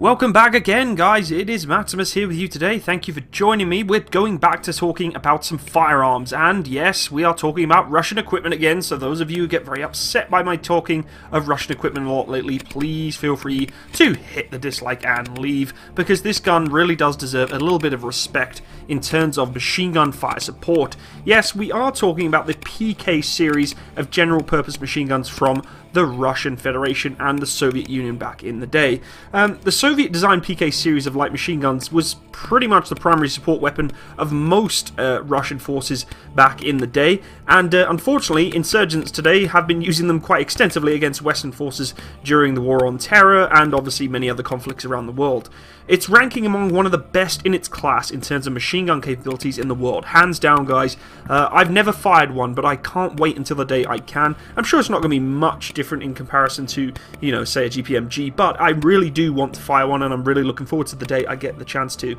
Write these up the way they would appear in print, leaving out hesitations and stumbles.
Welcome back again, guys. It is Maximus here with you today. Thank you for joining me. We're going back to talking about some firearms, and yes, we are talking about Russian equipment again. So those of you who get very upset by my talking of Russian equipment a lot lately, please feel free to hit the dislike and leave, because this gun really does deserve a little bit of respect in terms of machine gun fire support. Yes, we are talking about the PK series of general purpose machine guns from the Russian Federation and the Soviet Union back in the day. The Soviet-designed PK series of light machine guns was pretty much the primary support weapon of most Russian forces back in the day, and unfortunately, insurgents today have been using them quite extensively against Western forces during the War on Terror and obviously many other conflicts around the world. It's ranking among one of the best in its class in terms of machine gun capabilities in the world. Hands down, guys. I've never fired one, but I can't wait until the day I can. I'm sure it's not going to be much different in comparison to, you know, say a GPMG, but I really do want to fire one, and I'm really looking forward to the day I get the chance to.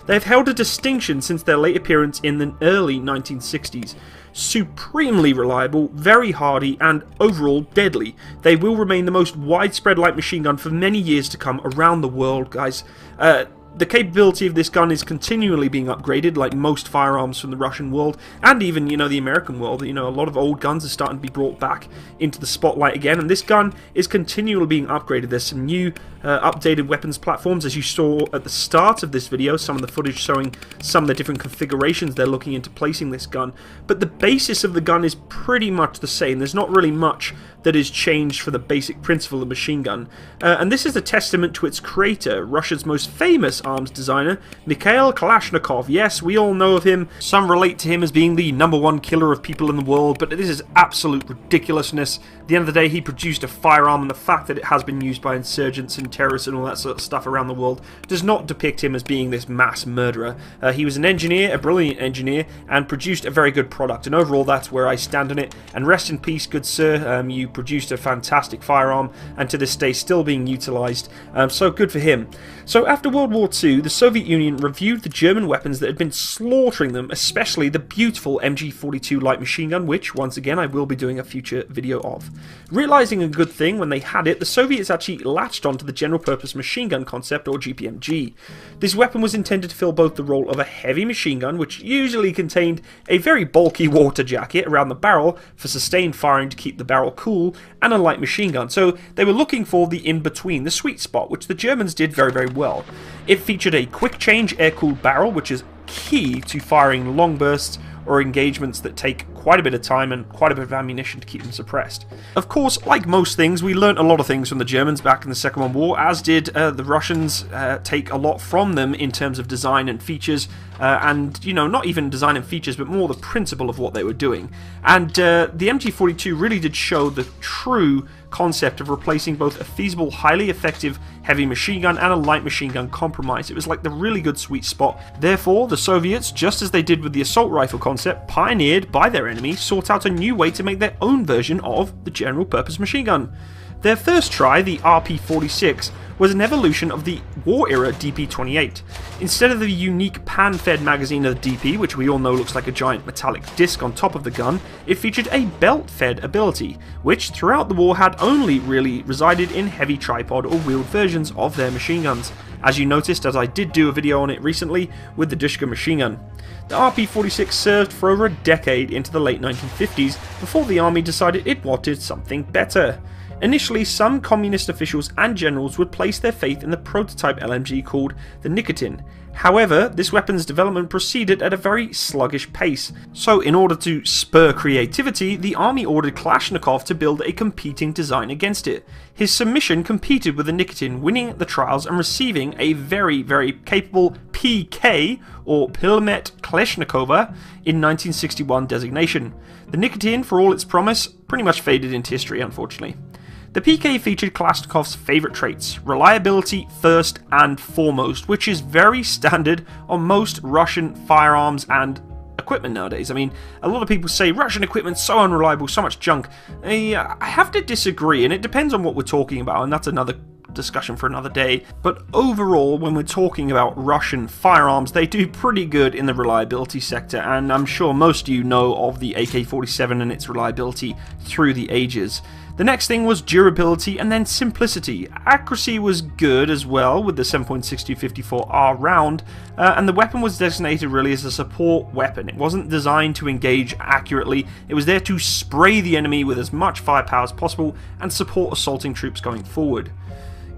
They've held a distinction since their late appearance in the early 1960s. Supremely reliable, very hardy, and overall deadly. They will remain the most widespread light machine gun for many years to come around the world, guys. The capability of this gun is continually being upgraded, like most firearms from the Russian world, and even, you know, the American world. You know, a lot of old guns are starting to be brought back into the spotlight again, and this gun is continually being upgraded. There's some new updated weapons platforms, as you saw at the start of this video, some of the footage showing some of the different configurations they're looking into placing this gun, but the basis of the gun is pretty much the same. There's not really much that is changed for the basic principle of machine gun, and this is a testament to its creator, Russia's most famous arms designer, Mikhail Kalashnikov. Yes, we all know of him. Some relate to him as being the #1 killer of people in the world, but this is absolute ridiculousness. At the end of the day, he produced a firearm, and the fact that it has been used by insurgents and terrorists and all that sort of stuff around the world does not depict him as being this mass murderer. He was an engineer, a brilliant engineer, and produced a very good product, and overall that's where I stand on it. And rest in peace, good sir. You produced a fantastic firearm, and to this day still being utilised, so good for him. So after World War II, the Soviet Union reviewed the German weapons that had been slaughtering them, especially the beautiful MG42 light machine gun, which, once again, I will be doing a future video of. Realising a good thing when they had it, the Soviets actually latched onto the general purpose machine gun concept, or GPMG. This weapon was intended to fill both the role of a heavy machine gun, which usually contained a very bulky water jacket around the barrel for sustained firing to keep the barrel cool, and a light machine gun. So they were looking for the in-between, the sweet spot, which the Germans did very, very well. It featured a quick change air-cooled barrel, which is key to firing long bursts or engagements that take quite a bit of time and quite a bit of ammunition to keep them suppressed. Of course, like most things, we learnt a lot of things from the Germans back in the Second World War, as did the Russians take a lot from them in terms of design and features, and, you know, not even design and features, but more the principle of what they were doing. And the MG42 really did show the true concept of replacing both a feasible, highly effective heavy machine gun and a light machine gun compromise. It was like the really good sweet spot. Therefore, the Soviets, just as they did with the assault rifle concept, pioneered by their enemy, sought out a new way to make their own version of the general purpose machine gun. Their first try, the RP-46, was an evolution of the war-era DP-28. Instead of the unique pan-fed magazine of the DP, which we all know looks like a giant metallic disc on top of the gun, it featured a belt-fed ability, which throughout the war had only really resided in heavy tripod or wheeled versions of their machine guns, as you noticed, as I did do a video on it recently with the Dushka machine gun. The RP-46 served for over a decade into the late 1950s before the army decided it wanted something better. Initially, some communist officials and generals would place their faith in the prototype LMG called the Nikitin. However, this weapon's development proceeded at a very sluggish pace, so in order to spur creativity, the army ordered Kalashnikov to build a competing design against it. His submission competed with the Nikitin, winning the trials and receiving a very, very capable PK, or Pilomet Kalashnikova, in 1961 designation. The Nikitin, for all its promise, pretty much faded into history, unfortunately. The PK featured Kalashnikov's favourite traits, reliability first and foremost, which is very standard on most Russian firearms and equipment nowadays. I mean, a lot of people say Russian equipment's so unreliable, so much junk. I have to disagree, and it depends on what we're talking about, and that's another discussion for another day. But overall, when we're talking about Russian firearms, they do pretty good in the reliability sector, and I'm sure most of you know of the AK-47 and its reliability through the ages. The next thing was durability and then simplicity. Accuracy was good as well with the 7.6254R round, and the weapon was designated really as a support weapon. It wasn't designed to engage accurately, it was there to spray the enemy with as much firepower as possible and support assaulting troops going forward.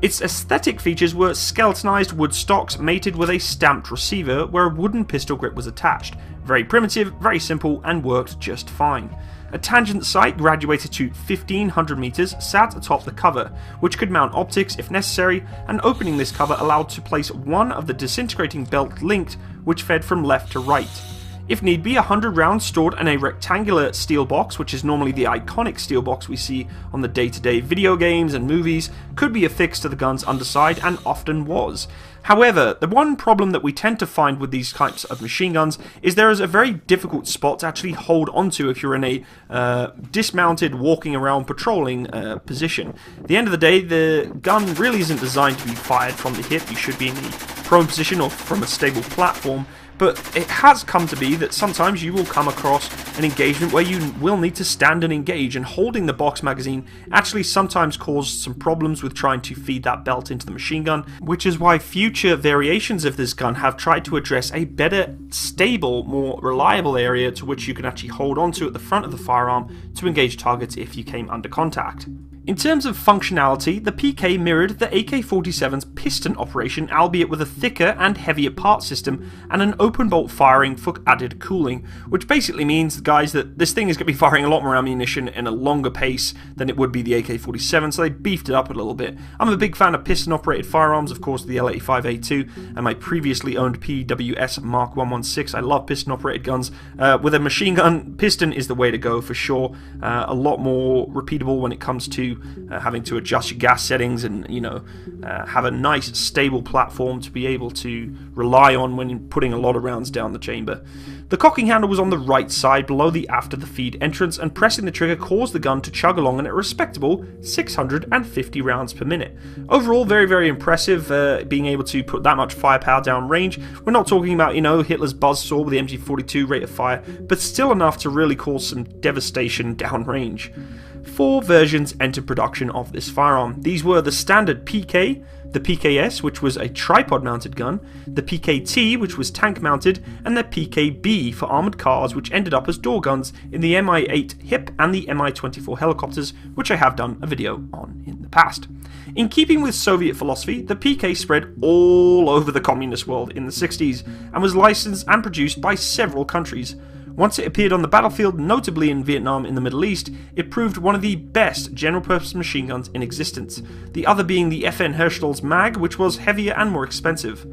Its aesthetic features were skeletonized wood stocks mated with a stamped receiver where a wooden pistol grip was attached. Very primitive, very simple, and worked just fine. A tangent sight graduated to 1500 meters sat atop the cover, which could mount optics if necessary, and opening this cover allowed to place one of the disintegrating belt linked, which fed from left to right. If need be, 100 rounds stored in a rectangular steel box, which is normally the iconic steel box we see on the day-to-day video games and movies, could be affixed to the gun's underside, and often was. However, the one problem that we tend to find with these types of machine guns is there is a very difficult spot to actually hold onto if you're in a dismounted, walking around, patrolling position. At the end of the day, the gun really isn't designed to be fired from the hip. You should be in the prone position or from a stable platform. But it has come to be that sometimes you will come across an engagement where you will need to stand and engage, and holding the box magazine actually sometimes causes some problems with trying to feed that belt into the machine gun, which is why future variations of this gun have tried to address a better, stable, more reliable area to which you can actually hold onto at the front of the firearm to engage targets if you came under contact. In terms of functionality, the PK mirrored the AK-47's piston operation, albeit with a thicker and heavier part system and an open bolt firing for added cooling, which basically means, guys, that this thing is going to be firing a lot more ammunition in a longer pace than it would be the AK-47, so they beefed it up a little bit. I'm a big fan of piston-operated firearms, of course, the L85A2 and my previously owned PWS Mark 116. I love piston-operated guns. With a machine gun, piston is the way to go for sure. A lot more repeatable when it comes to having to adjust your gas settings and, have a nice stable platform to be able to rely on when putting a lot of rounds down the chamber. The cocking handle was on the right side below the after the feed entrance, and pressing the trigger caused the gun to chug along at a respectable 650 rounds per minute. Overall, very, very impressive, being able to put that much firepower down range. We're not talking about, Hitler's buzzsaw with the MG42 rate of fire, but still enough to really cause some devastation downrange. 4 versions entered production of this firearm. These were the standard PK, the PKS, which was a tripod-mounted gun, the PKT, which was tank-mounted, and the PKB for armoured cars, which ended up as door guns in the Mi-8 HIP and the Mi-24 helicopters, which I have done a video on in the past. In keeping with Soviet philosophy, the PK spread all over the communist world in the 60s, and was licensed and produced by several countries. Once it appeared on the battlefield, notably in Vietnam in the Middle East, it proved one of the best general-purpose machine guns in existence, the other being the FN Herschel's MAG, which was heavier and more expensive.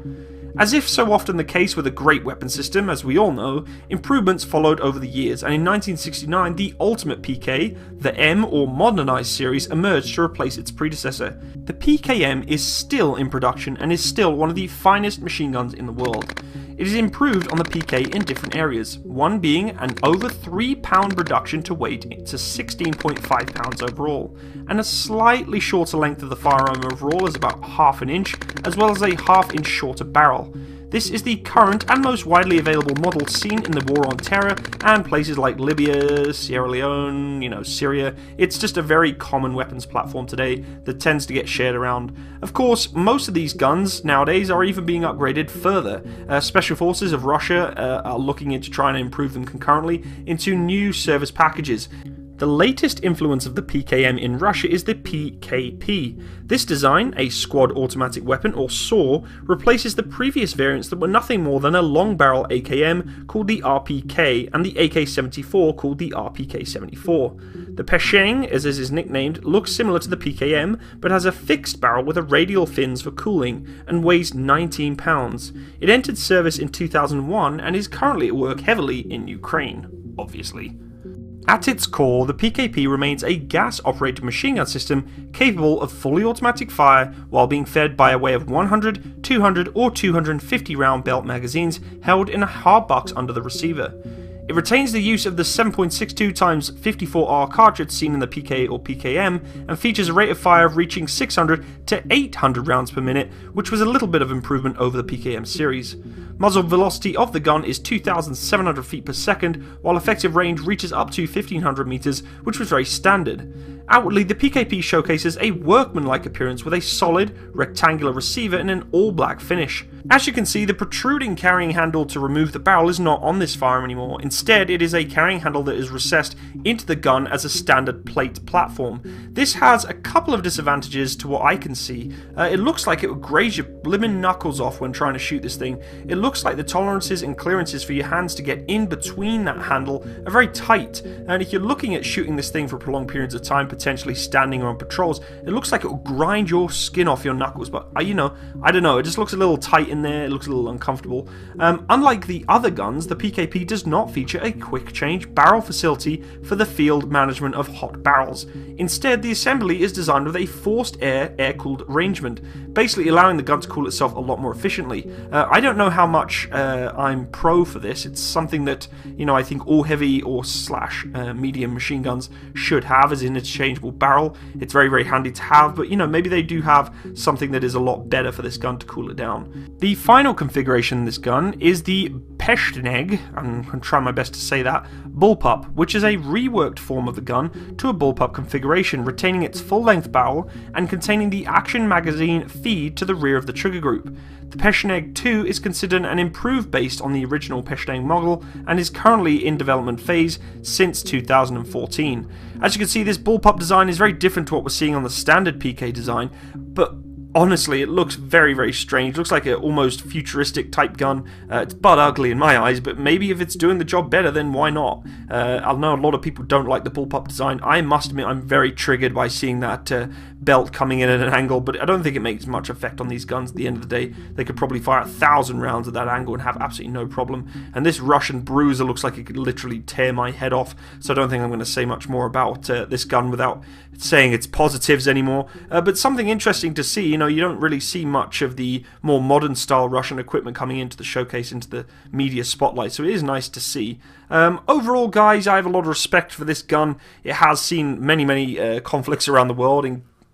As if so often the case with a great weapon system, as we all know, improvements followed over the years, and in 1969 the Ultimate PK, the M or Modernized series, emerged to replace its predecessor. The PKM is still in production and is still one of the finest machine guns in the world. It is improved on the PK in different areas, one being an over 3 pound reduction to weight to 16.5 pounds overall, and a slightly shorter length of the firearm overall is about half an inch, as well as a half-inch shorter barrel. This is the current and most widely available model seen in the War on Terror and places like Libya, Sierra Leone, Syria. It's just a very common weapons platform today that tends to get shared around. Of course, most of these guns nowadays are even being upgraded further. Special Forces of Russia are looking into trying to improve them concurrently into new service packages. The latest influence of the PKM in Russia is the PKP. This design, a squad automatic weapon or SAW, replaces the previous variants that were nothing more than a long barrel AKM called the RPK and the AK-74 called the RPK-74. The Pesheng, as it is nicknamed, looks similar to the PKM but has a fixed barrel with a radial fins for cooling and weighs 19 pounds. It entered service in 2001 and is currently at work heavily in Ukraine, obviously. At its core, the PKP remains a gas-operated machine gun system capable of fully automatic fire while being fed by a way of 100, 200 or 250 round belt magazines held in a hard box under the receiver. It retains the use of the 7.62x54R cartridge seen in the PK or PKM and features a rate of fire reaching 600 to 800 rounds per minute, which was a little bit of improvement over the PKM series. Muzzle velocity of the gun is 2,700 feet per second, while effective range reaches up to 1,500 meters, which was very standard. Outwardly, the PKP showcases a workmanlike appearance with a solid, rectangular receiver in an all-black finish. As you can see, the protruding carrying handle to remove the barrel is not on this firearm anymore. Instead, it is a carrying handle that is recessed into the gun as a standard plate platform. This has a couple of disadvantages to what I can see. It looks like it would graze your blimmin' knuckles off when trying to shoot this thing. It looks like the tolerances and clearances for your hands to get in between that handle are very tight, and if you're looking at shooting this thing for prolonged periods of time, potentially standing or on patrols, it looks like it will grind your skin off your knuckles. But you know, I don't know, it just looks a little tight in there, it looks a little uncomfortable. Unlike the other guns, the PKP does not feature a quick change barrel facility for the field management of hot barrels. Instead, the assembly is designed with a forced air-cooled arrangement, basically allowing the gun to cool itself a lot more efficiently. I don't know how much I'm pro for this. It's something that, you know, I think all heavy or slash medium machine guns should have as an interchangeable barrel. It's very, very handy to have, but you know, maybe they do have something that is a lot better for this gun to cool it down. The final configuration in this gun is the Peshneg, I'm going to try my best to say that, bullpup, which is a reworked form of the gun to a bullpup configuration, retaining its full-length barrel and containing the action magazine feed to the rear of the trigger group. The Peshneg 2 is considered an improved based on the original Peshneg model and is currently in development phase since 2014. As you can see, this bullpup design is very different to what we're seeing on the standard PK design, but honestly, it looks very, very strange. It looks like an almost futuristic type gun. It's butt ugly in my eyes, but maybe if it's doing the job better, then why not? I know a lot of people don't like the bullpup design. I must admit, I'm very triggered by seeing that belt coming in at an angle, but I don't think it makes much effect on these guns. At the end of the day, they could probably fire 1,000 rounds at that angle and have absolutely no problem. And this Russian bruiser looks like it could literally tear my head off, so I don't think I'm going to say much more about this gun without saying its positives anymore. But something interesting to see, you know, you don't really see much of the more modern style Russian equipment coming into the showcase, into the media spotlight, so it is nice to see. Overall, guys, I have a lot of respect for this gun. It has seen many conflicts around the world,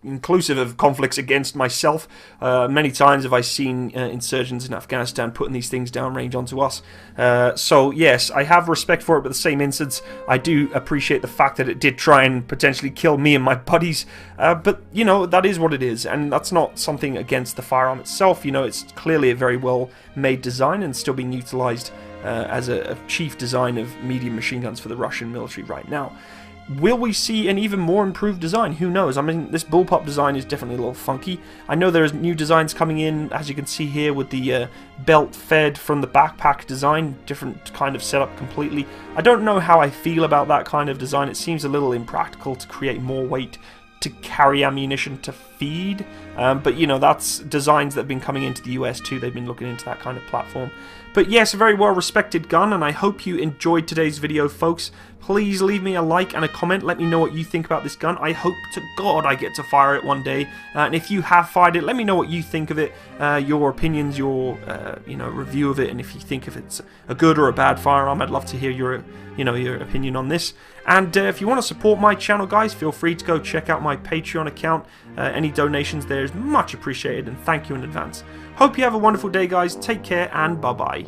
inclusive of conflicts against myself. Many times have I seen insurgents in Afghanistan putting these things downrange onto us. So yes, I have respect for it, but at the same instance, I do appreciate the fact that it did try and potentially kill me and my buddies. But, you know, that is what it is, and that's not something against the firearm itself. You know, it's clearly a very well-made design and still being utilized as a chief design of medium machine guns for the Russian military right now. Will we see an even more improved design? Who knows? I mean, this bullpup design is definitely a little funky. I know there's new designs coming in, as you can see here, with the belt fed from the backpack design, different kind of setup completely. I don't know how I feel about that kind of design. It seems a little impractical to create more weight to carry ammunition to feed, but you know, that's designs that have been coming into the US too. They've been looking into that kind of platform. But yes, a very well respected gun, and I hope you enjoyed today's video, folks. Please leave me a like and a comment. Let me know what you think about this gun. I hope to God I get to fire it one day. And if you have fired it, let me know what you think of it, your opinions, your you know, review of it, and if you think if it's a good or a bad firearm. I'd love to hear your your opinion on this. And if you want to support my channel, guys, feel free to go check out my Patreon account. Any donations there is much appreciated, and thank you in advance. Hope you have a wonderful day, guys. Take care, and bye-bye.